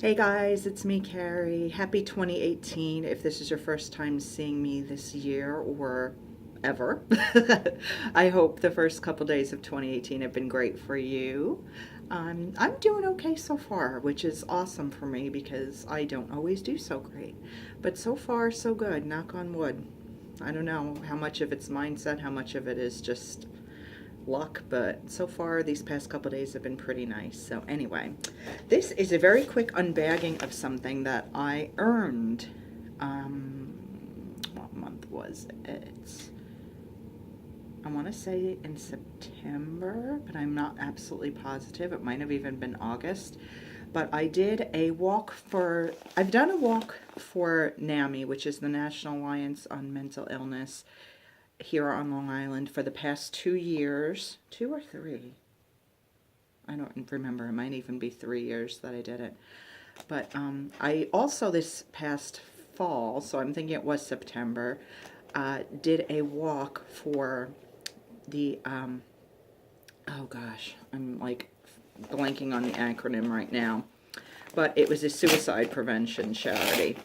Hey guys, it's me, Carrie. Happy 2018 if this is your first time seeing me this year or ever. I hope the first couple days of 2018 have been great for you. I'm doing okay so far, which is awesome for me because I don't always do so great. But so far, so good. Knock on wood. I don't know how much of it's mindset, how much of it is just luck, but so far these past couple days have been pretty nice. So anyway, this is a very quick unbagging of something that I earned. What month was it? I want to say in September, but I'm not absolutely positive. It might have even been August. But I did a walk for, I've done a walk for NAMI, which is the National Alliance on Mental Illness, here on Long Island for the past 2 years. 2 or 3? I don't remember. It might even be 3 years that I did it. But I also this past fall, so I'm thinking it was September, did a walk for the, oh gosh, I'm like blanking on the acronym right now. But it was a suicide prevention charity.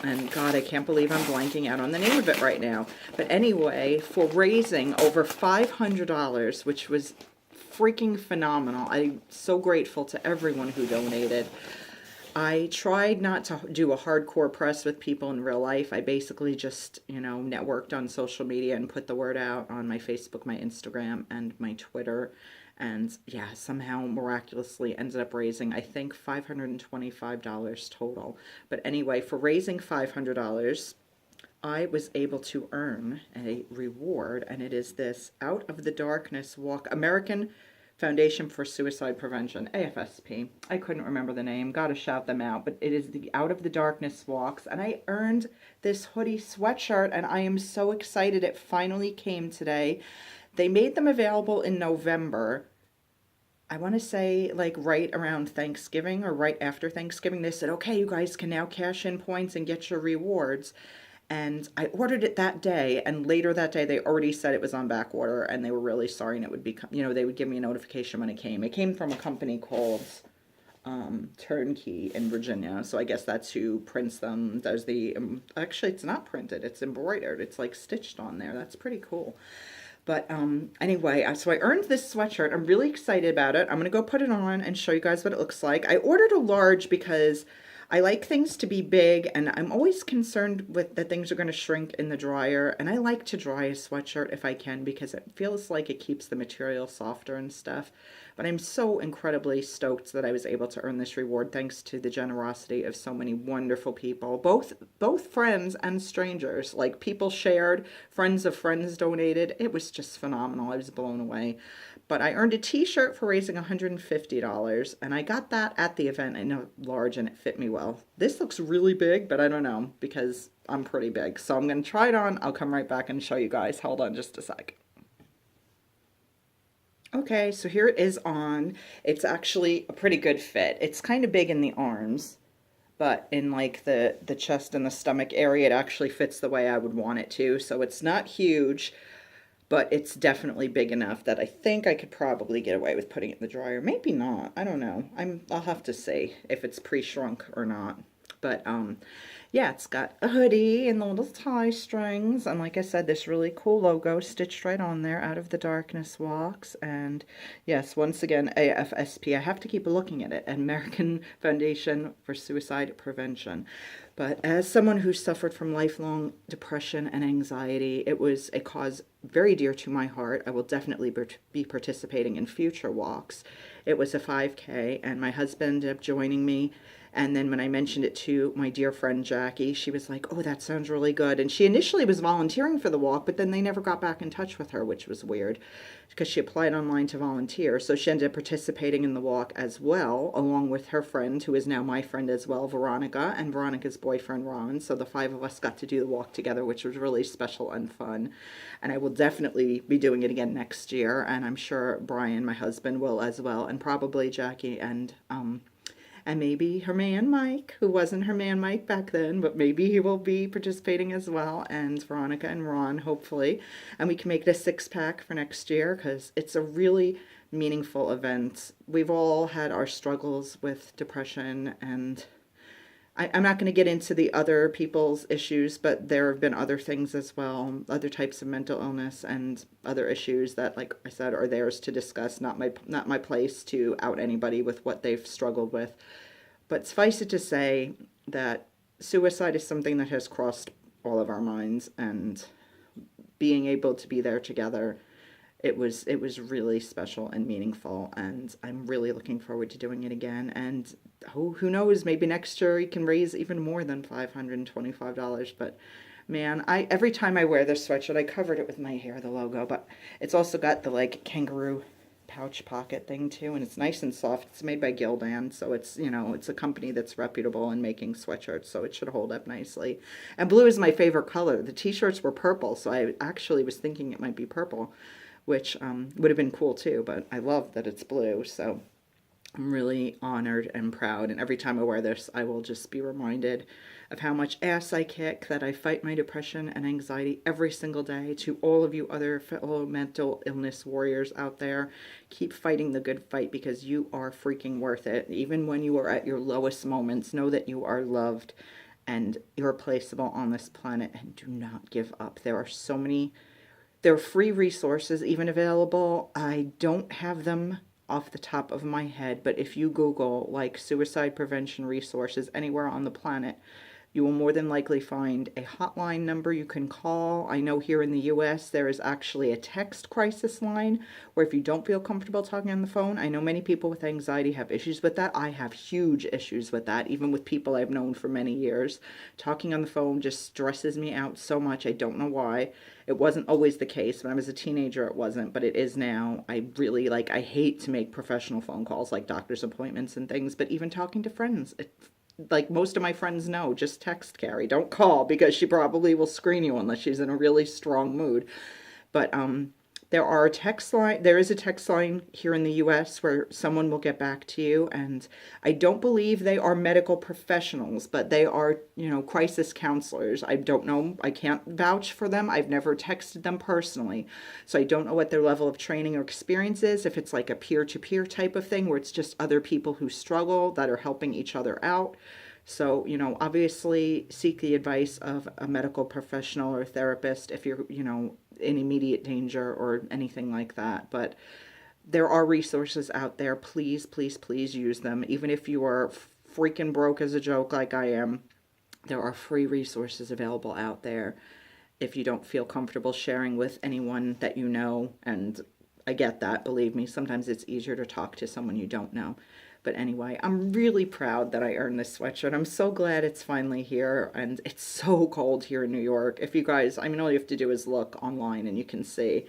And God, I can't believe I'm blanking out on the name of it right now. But anyway, for raising over $500, which was freaking phenomenal. I'm so grateful to everyone who donated. I tried not to do a hardcore press with people in real life. I basically just, networked on social media and put the word out on my Facebook, my Instagram, and my Twitter. And yeah, somehow miraculously ended up raising, I think, $525 total. But anyway, for raising $500, I was able to earn a reward, and it is this Out of the Darkness Walk, American Foundation for Suicide Prevention, AFSP. I couldn't remember the name, gotta shout them out, but it is the Out of the Darkness Walks, and I earned this hoodie sweatshirt, and I am so excited it finally came today. They made them available in November. I want to say like right around Thanksgiving or right after Thanksgiving. They said, okay, you guys can now cash in points and get your rewards. And I ordered it that day, and later that day they already said it was on back order, and they were really sorry, and it would be, they would give me a notification when it came. It came from a company called Turnkey in Virginia, so I guess that's who prints them, does the, actually it's not printed, it's embroidered, it's like stitched on there. That's pretty cool. But anyway, so I earned this sweatshirt. I'm really excited about it. I'm going to go put it on and show you guys what it looks like. I ordered a large because I like things to be big, and I'm always concerned with that things are going to shrink in the dryer. And I like to dry a sweatshirt if I can because it feels like it keeps the material softer and stuff. But I'm so incredibly stoked that I was able to earn this reward thanks to the generosity of so many wonderful people, both friends and strangers. Like people shared, friends of friends donated. It was just phenomenal. I was blown away. But I earned a t-shirt for raising $150, and I got that at the event in a large, and it fit me well. This looks really big, but I don't know because I'm pretty big. So I'm going to try it on. I'll come right back and show you guys. Hold on just a sec. Okay, so here it is on. It's actually a pretty good fit. It's kind of big in the arms, but in like the chest and the stomach area, it actually fits the way I would want it to. So it's not huge, but it's definitely big enough that I think I could probably get away with putting it in the dryer. Maybe not. I don't know. I'll have to see if it's pre-shrunk or not. But yeah, it's got a hoodie and the little tie strings, and like I said, this really cool logo stitched right on there, Out of the Darkness Walks. And yes, once again, AFSP. I have to keep looking at it, American Foundation for Suicide Prevention. But as someone who suffered from lifelong depression and anxiety, it was a cause very dear to my heart. I will definitely be participating in future walks. It was a 5K, and my husband ended up joining me. And then when I mentioned it to my dear friend Jackie, she was like, oh, that sounds really good. And she initially was volunteering for the walk, but then they never got back in touch with her, which was weird because she applied online to volunteer. So she ended up participating in the walk as well, along with her friend, who is now my friend as well, Veronica, and Veronica's boyfriend, Ron. So the 5 of us got to do the walk together, which was really special and fun. And I will definitely be doing it again next year. And I'm sure Brian, my husband, will as well, and probably Jackie and maybe her man Mike, who wasn't her man Mike back then, but maybe he will be participating as well, and Veronica and Ron, hopefully. And we can make it a 6-pack for next year because it's a really meaningful event. We've all had our struggles with depression and I'm not going to get into the other people's issues, but there have been other things as well, other types of mental illness and other issues that, like I said, are theirs to discuss. Not my place to out anybody with what they've struggled with. But suffice it to say that suicide is something that has crossed all of our minds, and being able to be there together, it was really special and meaningful, and I'm really looking forward to doing it again. And who knows, maybe next year we can raise even more than $525. But man, I every time I wear this sweatshirt, I covered it with my hair, the logo, but it's also got the like kangaroo pouch pocket thing too, and it's nice and soft. It's made by Gildan, so it's a company that's reputable in making sweatshirts, so it should hold up nicely. And blue is my favorite color. The t-shirts were purple, so I actually was thinking it might be purple, which would have been cool too, but I love that it's blue, so I'm really honored and proud, and every time I wear this, I will just be reminded of how much ass I kick, that I fight my depression and anxiety every single day. To all of you other fellow mental illness warriors out there, keep fighting the good fight, because you are freaking worth it. Even when you are at your lowest moments, know that you are loved and irreplaceable on this planet, and do not give up. There are free resources even available. I don't have them off the top of my head, but if you Google like suicide prevention resources anywhere on the planet, you will more than likely find a hotline number you can call. I know here in the US there is actually a text crisis line where if you don't feel comfortable talking on the phone, I know many people with anxiety have issues with that. I have huge issues with that, even with people I've known for many years. Talking on the phone just stresses me out so much. I don't know why. It wasn't always the case. When I was a teenager, it wasn't, but it is now. I hate to make professional phone calls like doctor's appointments and things, but even talking to friends, like most of my friends know, just text Carrie. Don't call, because she probably will screen you unless she's in a really strong mood. But there is a text line here in the US where someone will get back to you, and I don't believe they are medical professionals, but they are, crisis counselors. I don't know, I can't vouch for them. I've never texted them personally, so I don't know what their level of training or experience is, if it's like a peer-to-peer type of thing where it's just other people who struggle that are helping each other out. So, obviously seek the advice of a medical professional or therapist if you're, in immediate danger or anything like that. But there are resources out there. Please, please, please use them. Even if you are freaking broke as a joke like I am, there are free resources available out there if you don't feel comfortable sharing with anyone that you know. And I get that, believe me, sometimes it's easier to talk to someone you don't know. But anyway, I'm really proud that I earned this sweatshirt. I'm so glad it's finally here, and it's so cold here in New York. If you guys, all you have to do is look online and you can see.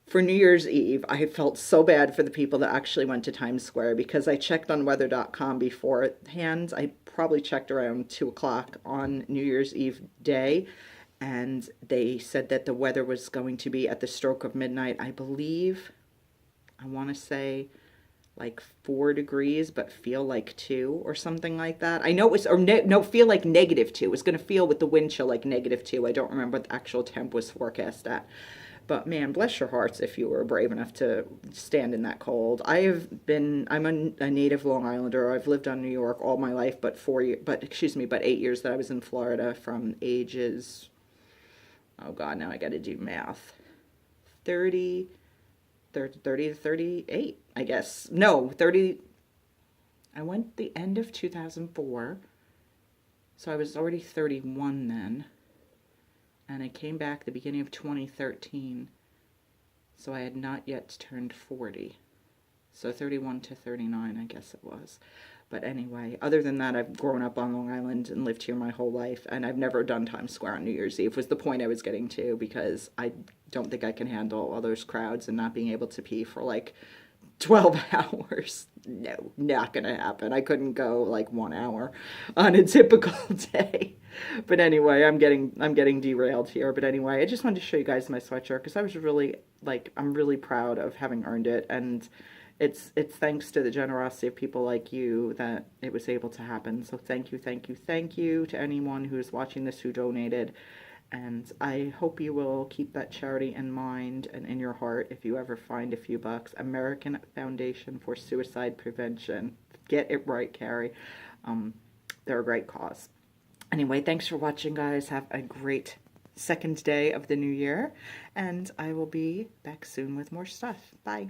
For New Year's Eve, I felt so bad for the people that actually went to Times Square, because I checked on weather.com beforehand. I probably checked around 2 o'clock on New Year's Eve day, and they said that the weather was going to be at the stroke of midnight, I believe, I want to say like 4 degrees, but feel like 2 or something like that. I know it was, no, feel like -2. It was going to feel with the wind chill like -2. I don't remember what the actual temp was forecast at. But man, bless your hearts if you were brave enough to stand in that cold. I'm a native Long Islander. I've lived on New York all my life, but 8 years that I was in Florida, from ages, oh God, now I got to do math, 30 to 38, I guess. No, 30. I went the end of 2004, so I was already 31 then. And I came back the beginning of 2013, so I had not yet turned 40. So 31 to 39, I guess it was. But anyway, other than that, I've grown up on Long Island and lived here my whole life, and I've never done Times Square on New Year's Eve, was the point I was getting to, because I don't think I can handle all those crowds and not being able to pee for like 12 hours. No, not gonna happen. I couldn't go like 1 hour on a typical day. But anyway, I'm getting derailed here. But anyway, I just wanted to show you guys my sweatshirt, because I was really, I'm really proud of having earned it, and it's thanks to the generosity of people like you that it was able to happen. So thank you, thank you, thank you to anyone who's watching this who donated. And I hope you will keep that charity in mind and in your heart if you ever find a few bucks. American Foundation for Suicide Prevention. Get it right, Carrie. they're a great cause. Anyway, thanks for watching, guys. Have a great second day of the new year, and I will be back soon with more stuff. Bye.